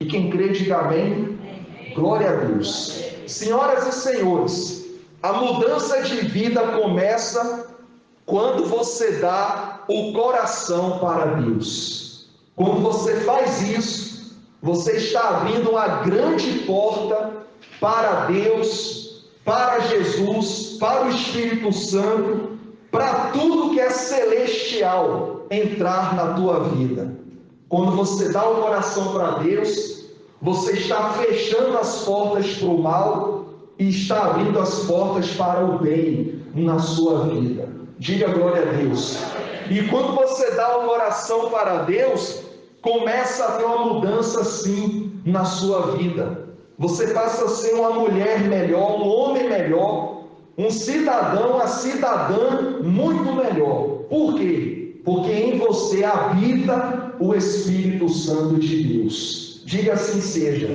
E quem crê, diga amém. Glória a Deus. Senhoras e senhores, a mudança de vida começa quando você dá o coração para Deus. Quando você faz isso, você está abrindo uma grande porta para Deus, para Jesus, para o Espírito Santo, para tudo que é celestial entrar na tua vida. Quando você dá o coração para Deus, você está fechando as portas para o mal e está abrindo as portas para o bem na sua vida. Diga glória a Deus. E quando você dá o coração para Deus, começa a ter uma mudança sim na sua vida. Você passa a ser uma mulher melhor, um homem melhor, um cidadão, uma cidadã muito melhor. Por quê? Porque em você habita o Espírito Santo de Deus. Diga assim seja.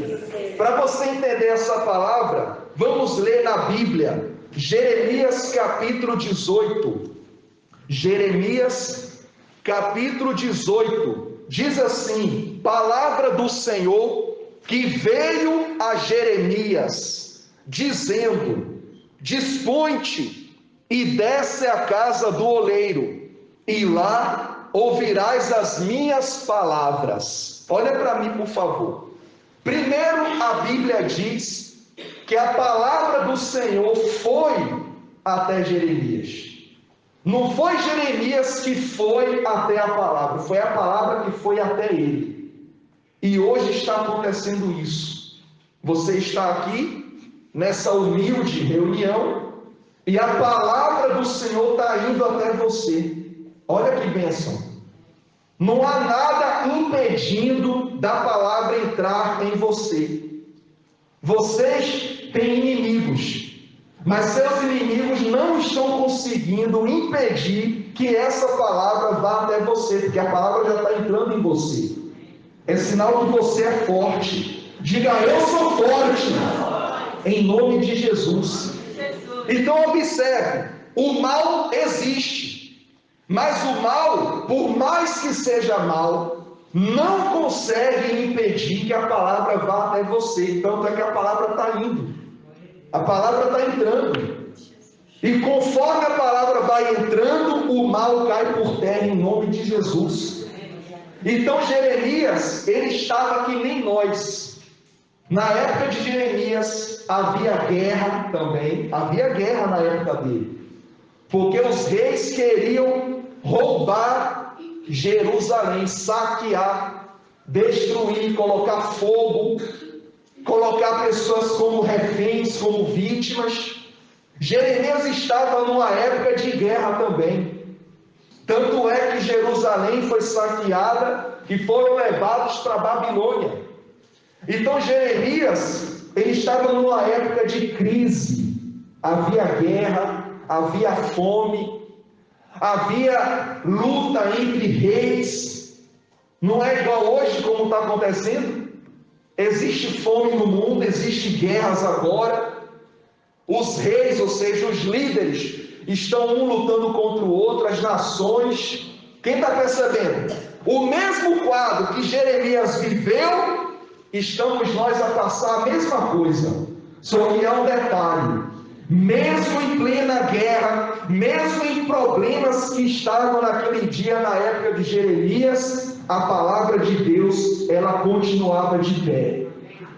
Para você entender essa palavra, vamos ler na Bíblia, Jeremias capítulo 18. Jeremias capítulo 18, diz assim: palavra do Senhor que veio a Jeremias, dizendo: dispõe-te e desce à casa do oleiro, e lá ouvirás as minhas palavras. Olha para mim, por favor. Primeiro, a Bíblia diz que a palavra do Senhor foi até Jeremias. Não foi Jeremias que foi até a palavra, foi a palavra que foi até ele. E hoje está acontecendo isso. Você está aqui nessa humilde reunião e a palavra do Senhor está indo até você. Olha que bênção. Não há nada impedindo da palavra entrar em você. Vocês têm inimigos, mas seus inimigos não estão conseguindo impedir que essa palavra vá até você, porque a palavra já está entrando em você. É sinal que você é forte. Diga: eu sou forte, em nome de Jesus. Então observe, o mal existe, mas o mal, por mais que seja mal, não consegue impedir que a palavra vá até você. Tanto é que a palavra está indo, a palavra está entrando, e conforme a palavra vai entrando, o mal cai por terra em nome de Jesus. Então Jeremias, ele estava que nem nós. Na época de Jeremias havia guerra também, havia guerra na época dele, porque os reis queriam roubar Jerusalém, saquear, destruir, colocar fogo, colocar pessoas como reféns, como vítimas. Jeremias estava numa época de guerra também. Tanto é que Jerusalém foi saqueada e foram levados para a Babilônia. Então Jeremias, ele estava numa época de crise. Havia guerra, havia fome, havia luta entre reis. Não é igual hoje como está acontecendo. Existe fome no mundo, existe guerras agora. Os reis, ou seja, os líderes, estão um lutando contra o outro, as nações. Quem está percebendo? O mesmo quadro que Jeremias viveu, estamos nós a passar a mesma coisa. Só que há um detalhe: mesmo em plena guerra, mesmo em problemas que estavam naquele dia, na época de Jeremias, a palavra de Deus, ela continuava de pé.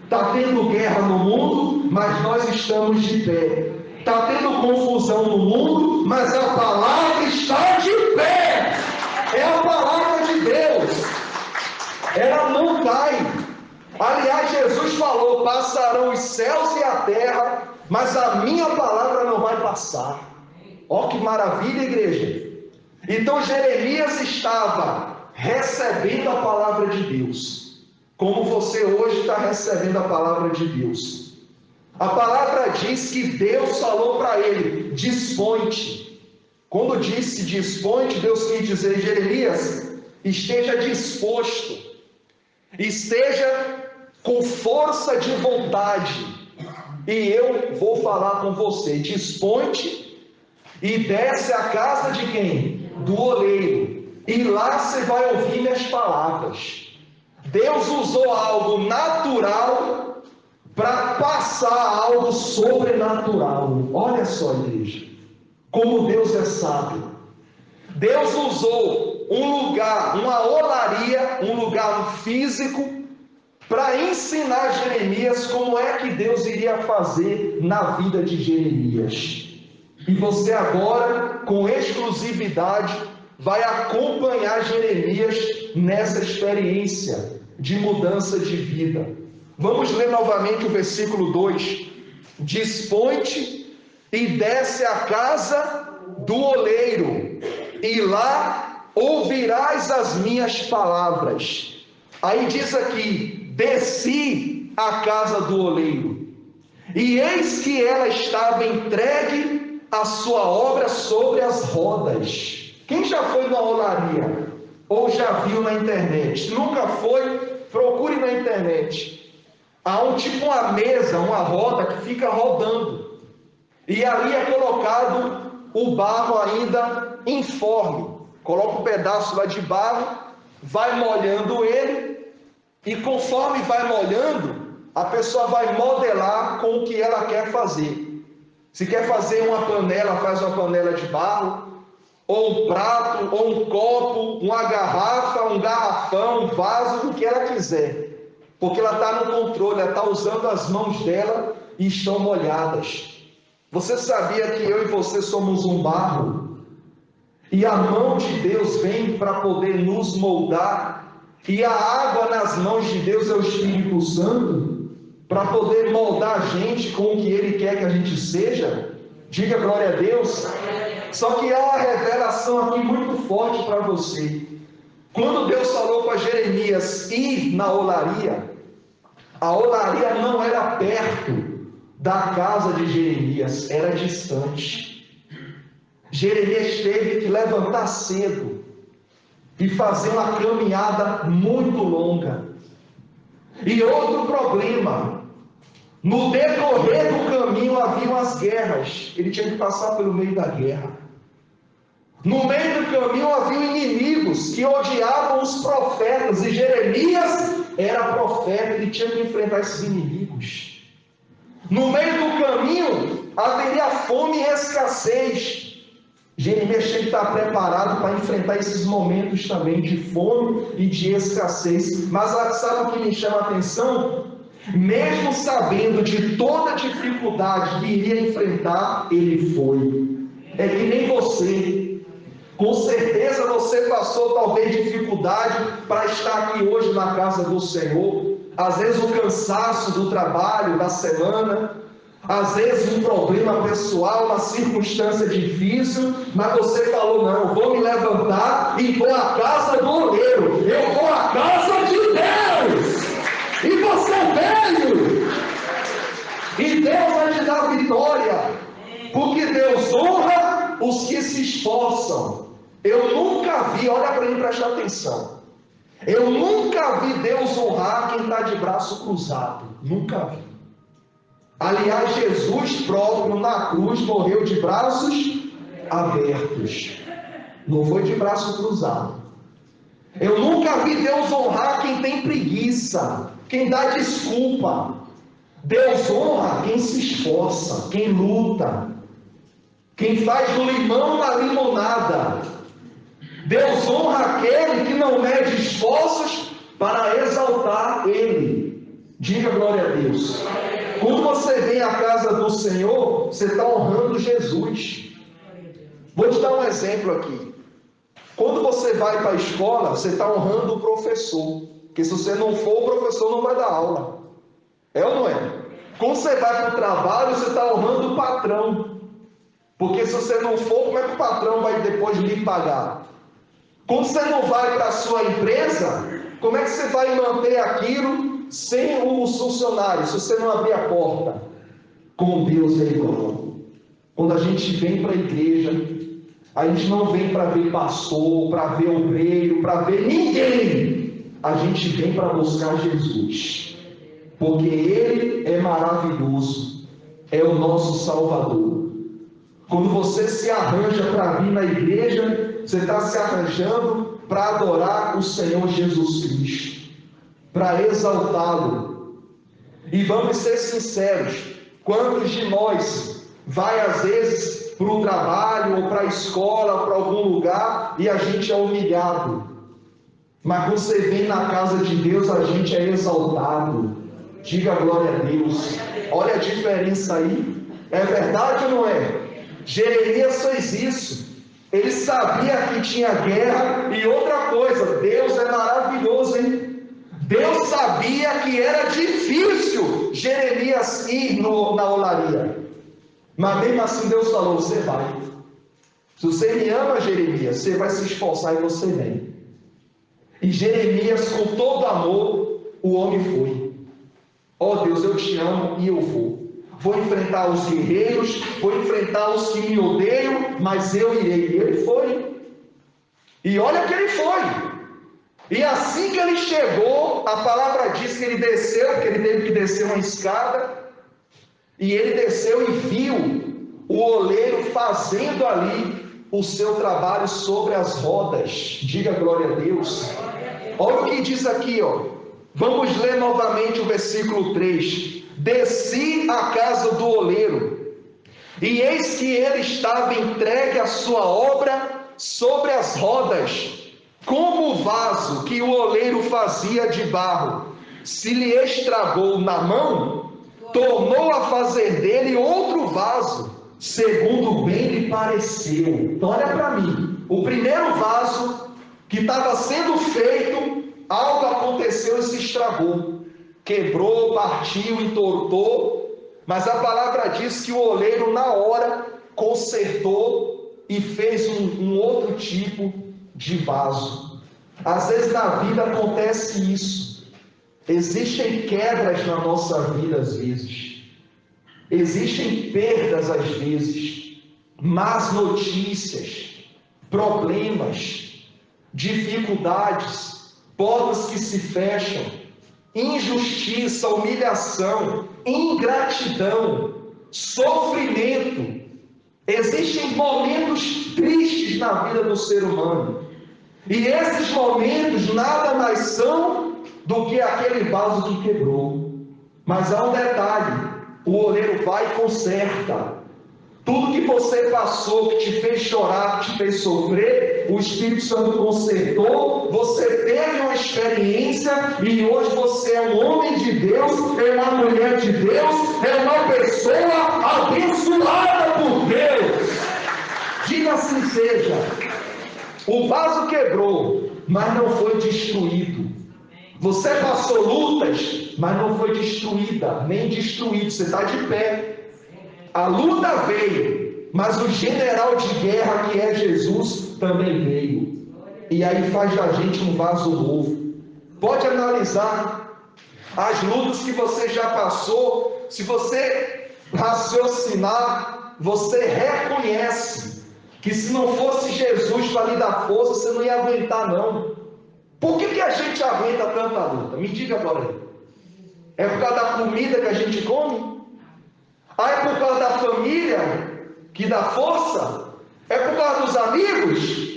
Está tendo guerra no mundo, mas nós estamos de pé. Está tendo confusão no mundo, mas a palavra está de pé. É a palavra de Deus. Ela não cai. Aliás, Jesus falou: passarão os céus e a terra, mas a minha palavra não vai passar. Ó, que maravilha, igreja. Então Jeremias estava recebendo a palavra de Deus, como você hoje está recebendo a palavra de Deus. A palavra diz que Deus falou para ele: dispõe-te. Quando disse dispõe-te, Deus quis dizer: Jeremias, esteja disposto, esteja com força de vontade, e eu vou falar com você. Dispõe-te e desce à casa de quem? Do oleiro, e lá você vai ouvir minhas palavras. Deus usou algo natural para passar algo sobrenatural. Olha só, igreja, como Deus é sábio. Deus usou um lugar, uma olaria, um lugar físico, para ensinar Jeremias como é que Deus iria fazer na vida de Jeremias. E você agora, com exclusividade, vai acompanhar Jeremias nessa experiência de mudança de vida. Vamos ler novamente o versículo 2. Dispõe-te e desce à casa do oleiro, e lá ouvirás as minhas palavras. Aí diz aqui: desci à casa do oleiro, e eis que ela estava entregue a sua obra sobre as rodas. Quem já foi na olaria? Ou já viu na internet? Se nunca foi, procure na internet. Há uma mesa, uma roda que fica rodando. E ali é colocado o barro ainda informe. Coloca um pedaço lá de barro, vai molhando ele, e conforme vai molhando, a pessoa vai modelar com o que ela quer fazer. Se quer fazer uma panela, faz uma panela de barro, ou um prato, ou um copo, uma garrafa, um garrafão, um vaso, o que ela quiser. Porque ela está no controle, ela está usando as mãos dela e estão molhadas. Você sabia que eu e você somos um barro? E a mão de Deus vem para poder nos moldar, e a água nas mãos de Deus é o Espírito Santo, para poder moldar a gente com o que Ele quer que a gente seja. Diga glória a Deus. Só que há uma revelação aqui muito forte para você. Quando Deus falou para Jeremias ir na olaria, a olaria não era perto da casa de Jeremias, era distante. Jeremias teve que levantar cedo e fazer uma caminhada muito longa. E outro problema: no decorrer do caminho haviam as guerras, ele tinha que passar pelo meio da guerra. No meio do caminho haviam inimigos que odiavam os profetas, e Jeremias era profeta, ele tinha que enfrentar esses inimigos. No meio do caminho haveria fome e escassez. Jeremias tinha que estar preparado para enfrentar esses momentos também de fome e de escassez. Mas sabe o que me chama a atenção? Mesmo sabendo de toda a dificuldade que iria enfrentar, ele foi. É que nem você. Com certeza você passou talvez dificuldade para estar aqui hoje na casa do Senhor. Às vezes o cansaço do trabalho, da semana, às vezes um problema pessoal, uma circunstância difícil, mas você falou: não, vou me levantar e vou à casa do oleiro, eu vou à casa de Deus. E você veio, e Deus vai te dar vitória, porque Deus honra os que se esforçam. Eu nunca vi, olha para mim, presta atenção, eu nunca vi Deus honrar quem está de braço cruzado, nunca vi. Aliás, Jesus próprio na cruz morreu de braços abertos, não foi de braço cruzado. Eu nunca vi Deus honrar quem tem preguiça, quem dá desculpa. Deus honra quem se esforça, quem luta, quem faz do limão na limonada. Deus honra aquele que não mede esforços para exaltar Ele. Diga glória a Deus. Quando você vem à casa do Senhor, você está honrando Jesus. Vou te dar um exemplo aqui. Quando você vai para a escola, você está honrando o professor. Porque se você não for, o professor não vai dar aula. É ou não é? Quando você vai para o trabalho, você está honrando o patrão. Porque se você não for, como é que o patrão vai depois lhe pagar? Quando você não vai para a sua empresa, como é que você vai manter aquilo sem os funcionários, se você não abrir a porta? Com Deus é igual. Quando a gente vem para a igreja, a gente não vem para ver pastor, para ver obreiro, para ver ninguém. A gente vem para buscar Jesus, porque Ele é maravilhoso, é o nosso Salvador. Quando você se arranja para vir na igreja, você está se arranjando para adorar o Senhor Jesus Cristo, para exaltá-lo. E vamos ser sinceros, quantos de nós vai às vezes para o trabalho, ou para a escola, ou para algum lugar, e a gente é humilhado, mas quando você vem na casa de Deus, a gente é exaltado. Diga glória a Deus. Olha a diferença aí. É verdade ou não é? Jeremias fez isso. Ele sabia que tinha guerra. E outra coisa, Deus é maravilhoso, hein? Deus sabia que era difícil Jeremias ir na olaria. Mas mesmo assim Deus falou, você vai. Se você me ama, Jeremias, você vai se esforçar e você vem. E Jeremias, com todo amor, o homem foi. Ó Deus, eu te amo e eu vou. Vou enfrentar os guerreiros, vou enfrentar os que me odeiam, mas eu irei. E ele foi. E olha que ele foi. E assim que ele chegou, a palavra diz que ele desceu, porque ele teve que descer uma escada. E ele desceu e viu o oleiro fazendo ali o seu trabalho sobre as rodas. Diga glória a Deus. Olha o que diz aqui, ó. Vamos ler novamente o versículo 3. Desci à casa do oleiro, e eis que ele estava entregue à sua obra sobre as rodas, como o vaso que o oleiro fazia de barro se lhe estragou na mão, tornou a fazer dele outro vaso, segundo bem lhe pareceu. Então olha para mim, o primeiro vaso que estava sendo feito, algo aconteceu e se estragou, quebrou, partiu, entortou, mas a palavra diz que o oleiro na hora consertou e fez um outro tipo de vaso. Às vezes na vida acontece isso, existem quebras na nossa vida às vezes, existem perdas às vezes, más notícias, problemas, dificuldades, portas que se fecham, injustiça, humilhação, ingratidão, sofrimento. Existem momentos tristes na vida do ser humano, e esses momentos nada mais são do que aquele vaso que quebrou. Mas há um detalhe: o oleiro vai e conserta. Tudo que você passou, que te fez chorar, que te fez sofrer, o Espírito Santo consertou, você teve uma experiência e hoje você é um homem de Deus, é uma mulher de Deus, é uma pessoa abençoada por Deus. Diga assim seja. O vaso quebrou, mas não foi destruído. Você passou lutas, mas não foi destruída, nem destruído, você está de pé. A luta veio, mas o general de guerra que é Jesus também veio. E aí faz da gente um vaso novo. Pode analisar as lutas que você já passou. Se você raciocinar, você reconhece que se não fosse Jesus para lhe dar força, você não ia aguentar não. Por que a gente aguenta tanta luta? Me diga agora. É por causa da comida que a gente come? Ah, é por causa da família que dá força? É por causa dos amigos?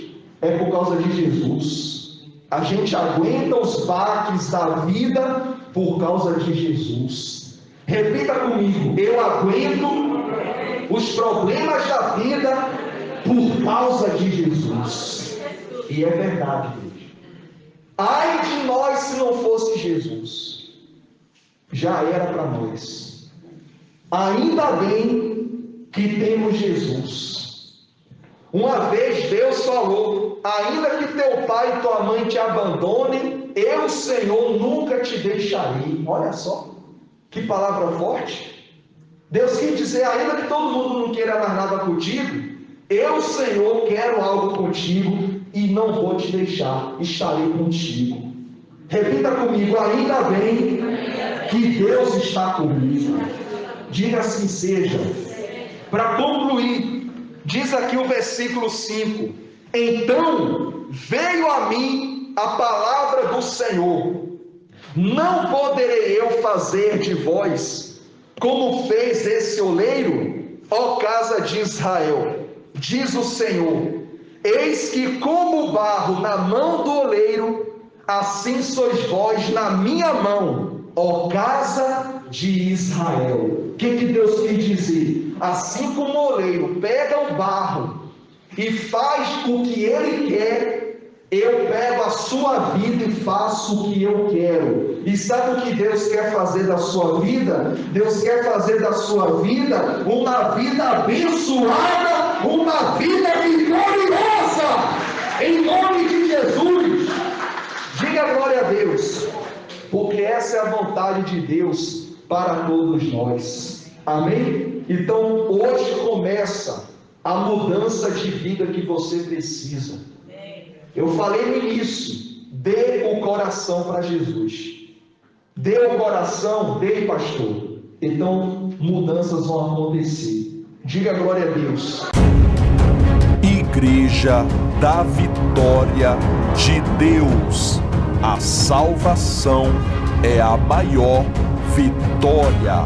É por causa de Jesus. A gente aguenta os baques da vida por causa de Jesus. Repita comigo: eu aguento os problemas da vida por causa de Jesus. E é verdade, gente. Ai de nós se não fosse Jesus. Já era para nós. Ainda bem que temos Jesus. Uma vez Deus falou: ainda que teu pai e tua mãe te abandonem, eu, Senhor, nunca te deixarei. Olha só, que palavra forte. Deus quis dizer: ainda que todo mundo não queira mais nada contigo, eu, Senhor, quero algo contigo e não vou te deixar, estarei contigo. Repita comigo: ainda bem que Deus está comigo. Diga assim seja. Para concluir, diz aqui o versículo 5: então veio a mim a palavra do Senhor, não poderei eu fazer de vós como fez esse oleiro, ó casa de Israel, diz o Senhor: eis que como o barro na mão do oleiro, assim sois vós na minha mão, ó casa de Israel. O que Deus quis dizer? Assim como o oleiro pega o barro e faz o que ele quer, eu pego a sua vida e faço o que eu quero. E sabe o que Deus quer fazer da sua vida? Deus quer fazer da sua vida uma vida abençoada, uma vida vitoriosa, em nome de Jesus. Diga glória a Deus, porque essa é a vontade de Deus para todos nós. Amém? Então hoje começa a mudança de vida que você precisa. Eu falei no início, dê o coração para Jesus. Dê o coração, dê, pastor. Então mudanças vão acontecer. Diga glória a Deus. Igreja da Vitória de Deus. A salvação é a maior vitória.